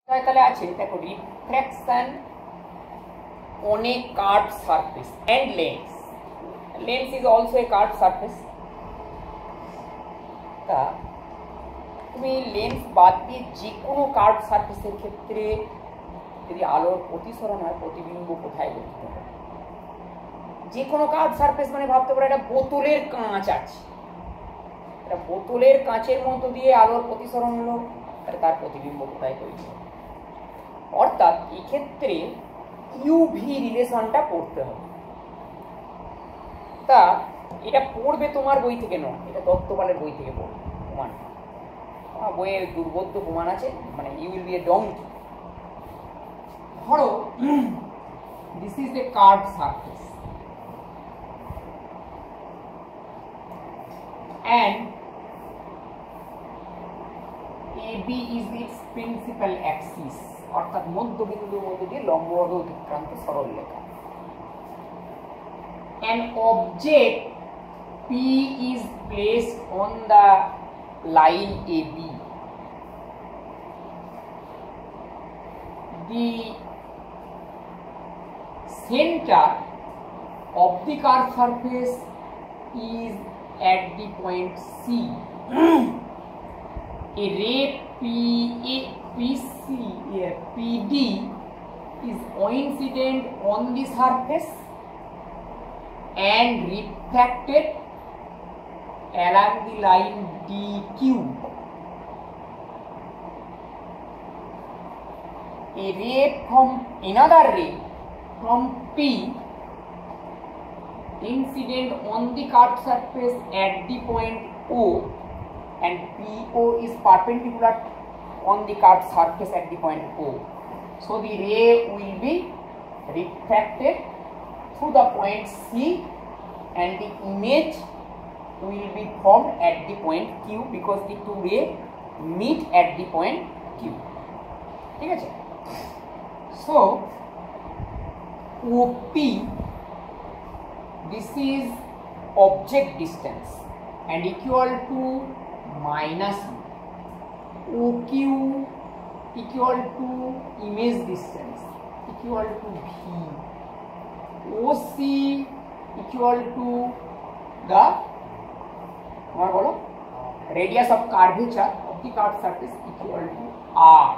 তাহলে আছে দেখো refraction on a curved surface and lens. Lens is also a curved surface. তা তুমি লেন্স বাদ দিয়ে যে কোনো কার্ভ সারফেসের ক্ষেত্রে যদি আলোর প্রতিসরণ হয় প্রতিবিম্ব কোথায় গঠিত হয়? যে কোনো কার্ভ সারফেস মানে ভাবতে পারো একটা বোতলের কাঁচ আছে, একটা বোতলের কাঁচের মধ্যে দিয়ে আলোর প্রতিসরণ হলো, তার প্রতিবিম্ব কোথায় তৈরি হয়? অর্থাৎ এই ক্ষেত্রে ইউভি রিলেশনটা পড়তে হবে। তা এটা পড়বে তোমার বই থেকে নয়, এটা দত্তপালের বই থেকে পড়বে। প্রমাণ আমার বইয়ে দুর্বোধ্য প্রমাণ আছে, মানে you will be a donkey. ধরো this is a curve surface and AB is its principal axis, অর্থাৎ মধ্যবিন্দুর মধ্যে দিয়ে লম্বভাবে অতিক্রান্ত সরলরেখা। An object P is placed on the line AB. The center of the curved surface is at the point C. A ray PD is coincident on the surface and refracted along the line DQ. A ray from another ray from P incident on the curved surface at the point O, and PO is perpendicular on the curved surface at the point O. So the ray will be refracted through the point C and the image will be formed at the point Q because the two rays meet at the point Q. ঠিক আছে? So OP, this is object distance and equal to minus OQ equal to image distance equal to V. OC equal to the radius of curvature of the curved surface equal to R.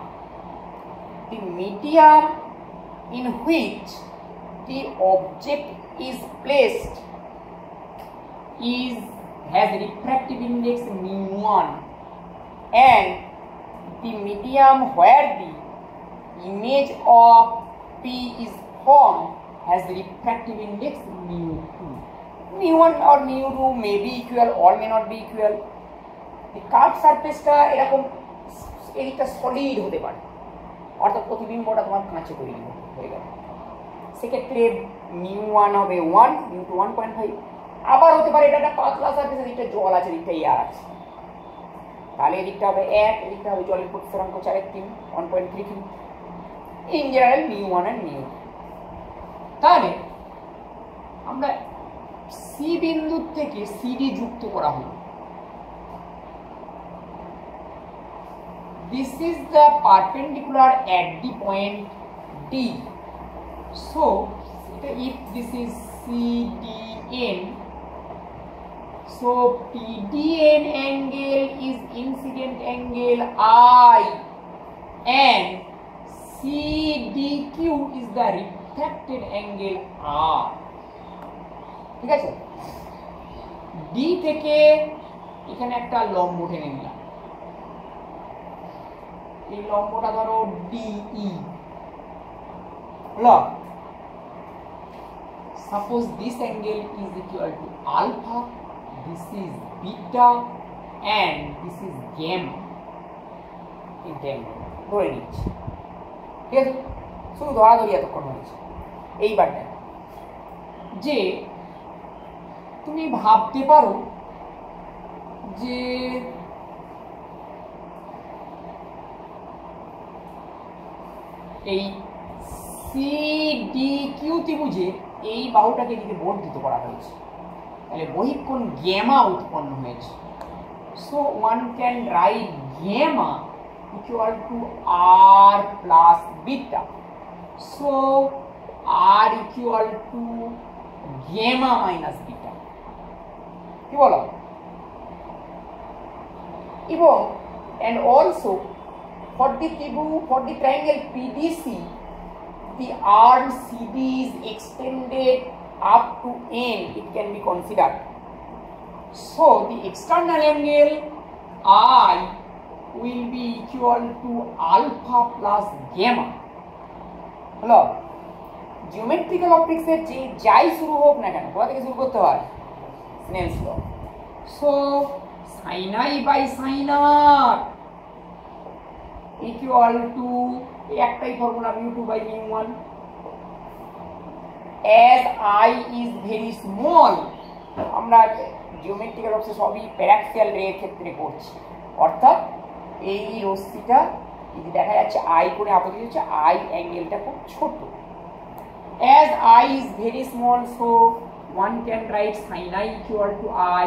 The medium in which the object is placed has refractive index μ1, and the medium where the image of P is formed has refractive index μ2. μ1 or μ2 may be equal or may not be equal. The curved surface টা এরকম এইটা solid হতে পারে, অর্থাৎ প্রতিবিম্বটা তোমার কাঁচে তৈরি হয়ে গেল, সেক্ষেত্রে μ1 হবে 1, μ2 1.5। আবার হতে পারে এটা একটা পাতলা সারফেস, এদিকটা জল আছে, এদিকটা এয়ার আছে, তাহলে এদিকটা হবে 1, এদিকটা হবে জলের প্রতিসরাঙ্ক 4/3 1.33। In general μ1 and μ2। তাহলে আমরা সি বিন্দু থেকে সিডি যুক্ত করা হলো। This is the perpendicular at the point D. So if this is CDN, so PDN angle is incident angle I and CDQ is the refracted angle R. ঠিক আছে? D থেকে এখানে একটা লম্ব টেনে নিলাম, এই লম্বটা ধরো DE হলো। Suppose this angle is equal to alpha, this is beta and this is gamma। ধরে নিচ্ছি, ঠিক আছে? শুধু ধরাধরি এতক্ষণ হয়েছে। এইবার দেখো যে তুমি ভাবতে পারো যে এই CDQ ত্রিভুজে এই বাহুটাকে এদিকে বর্ধিত করা হয়েছে, তাহলে বহিঃকোণ গ্যামা উৎপন্ন হয়েছে। So one can write gamma equal to r plus beta. So r equal to gamma minus beta. কি বলো? এবং and also for the triangle PDC, the arm CD is extended up to n. It can be considered. So the external angle I will be equal to alpha plus gamma. হলো geometrical অপটিক্সের যে যাই শুরু হোক না কেন কোথা থেকে শুরু করতে হয়? Snell's law. So sin I by sin r equal to একটাই formula mu2 by mu1. as I is very small, আমরা জিওমেট্রিক্যাল অপটিক্সে সবই প্যারাক্সিয়াল রে এর ক্ষেত্রে করছি, অর্থাৎ এই রশ্মিটা যদি দেখা যাচ্ছে আই করে আপাতত হচ্ছে আই অ্যাঙ্গেলটা খুব ছোট। as I is very small, so one can write sin I equal to I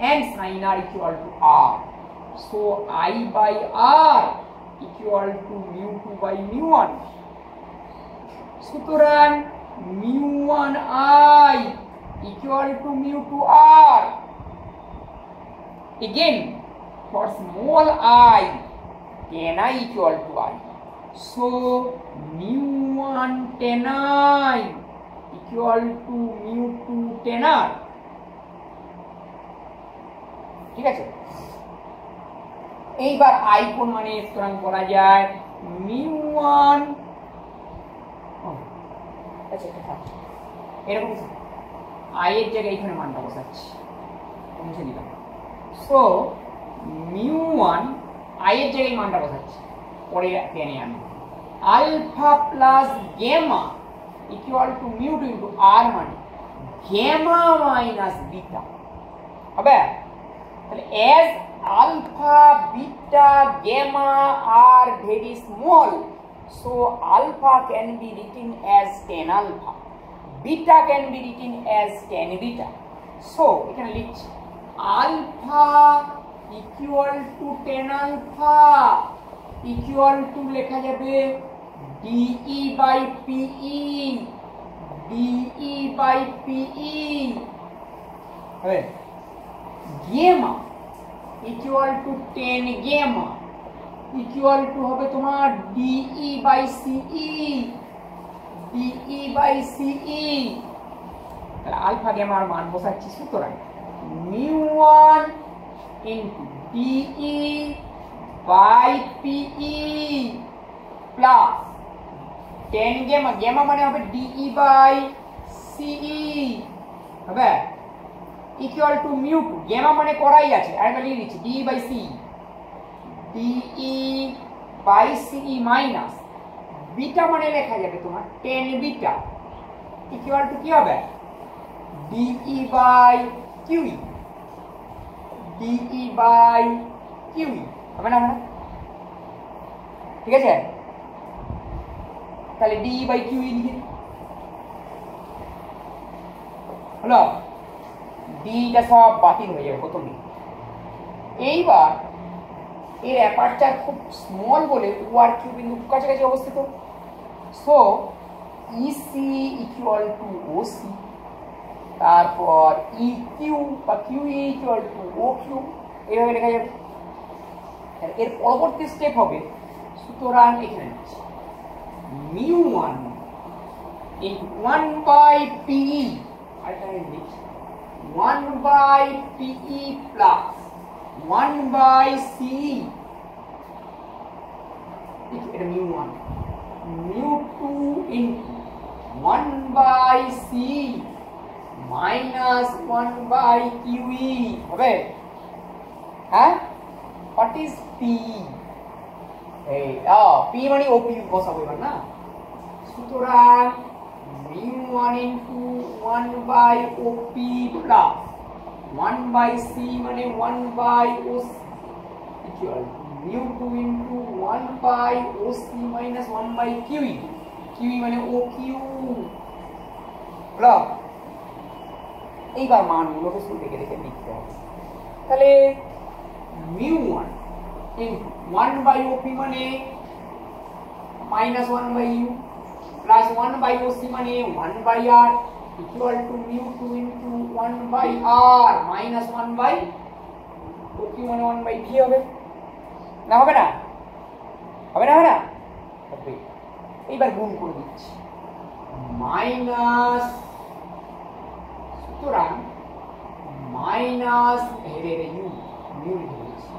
and sin r equal to r. So I by r equal to mu2 by mu1. সুতরাং mu1 I equal to mu2 r. Again, for small I, tan I equal to I. So mu1 tan I equal to mu2 tan r. ঠিক আছে, এইবার I কোন মানে সুতরাং বলা যায় mu1, আচ্ছা এরকম I এর জায়গায় এখানে মানটা বসাচ্ছি, মুছে দিলাম। সো mu1 I এর জায়গায় মানটা বসাচ্ছি, পরে টেনে আমি alpha plus gamma equal to mu2 into r, মানে গ্যামা মাইনাস বিটা হবে। তাহলে as alpha, beta, gamma are very small, so alpha can be written as tan alpha, beta can be written as tan beta. So এখানে লিখছি alpha equal to tan alpha equal to লেখা যাবে DE by PE, DE by PE হবে। gamma equal to tan gamma equal to হবে তোমার DE by CE, DE by CE। তাহলে alpha গ্যামার মান বসাচ্ছি, সুতরাং mu1 into DE by PE plus tan gamma, gamma মানে হবে DE by CE হবে equal to mu2, gamma মানে করাই আছে আর আমি লিখে দিচ্ছি DE by CE, DE by CE minus beta মানে লেখা যাবে তোমার tan বিটা equal to কি হবে DE by QE, DE by QE হবে না? ঠিক আছে, তাহলে DE by QE লিখে হলো, ডিটা সব বাতিল হয়ে যাবে প্রথমে। এইবার এর অ্যাপারচার খুব স্মল বলে ও আর কিউ বিন্দু কাছাকাছি অবস্থিত, so EC equal to OC, তারপর ইকিউ বা QE equal to O Q, এইভাবে লেখা যাবে। এর পরবর্তী স্টেপ হবে, সুতরাং এখানে mu1 into 1 by PE, আর এটা লিখছি 1 by PE plus 1 by CE, এটা mu1, mu2 into 1 by CE minus 1 by QE হবে। হ্যাঁ, what is PE? এই P মানে OP বসাবো এবার না, সুতরাং mu1 into 1 by OP plus 1 by C মানে 1 by OC equal to mu2 into 1 by OC minus 1 by QE, QE মানে OQ plus। এইবার মানগুলোকে শুধু দেখে দেখে লিখতে হবে। তাহলে mu1 into 1 by OP মানে minus 1 by U plus 1 by OC মানে 1 by R equal to mu 2 into 1 by R minus 1 by OP মানে 1 by V হবে না? হবে না? হবে না? হবে না? হবে। এইবার গুণ করে দিচ্ছি মাইনাস, সুতরাং মাইনাস হেরে ইউ মিউ লিখে দিচ্ছি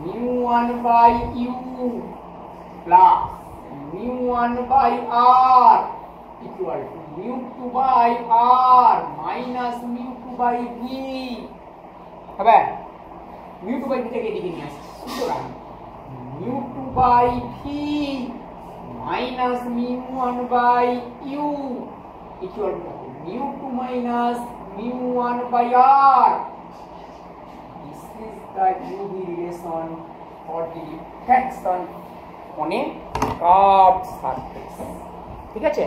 mu 1 by U plus mu 1 by R equal to mu 2 by R minus mu 2 by V হবে। mu 2 by V থেকে এদিকে নিয়ে আসছি, সুতরাং mu 2 by V minus mu 1 by U equal to mu 2 minus mu 1 by R. This is the UV relation for the reflection on a curved surface. ঠিক আছে?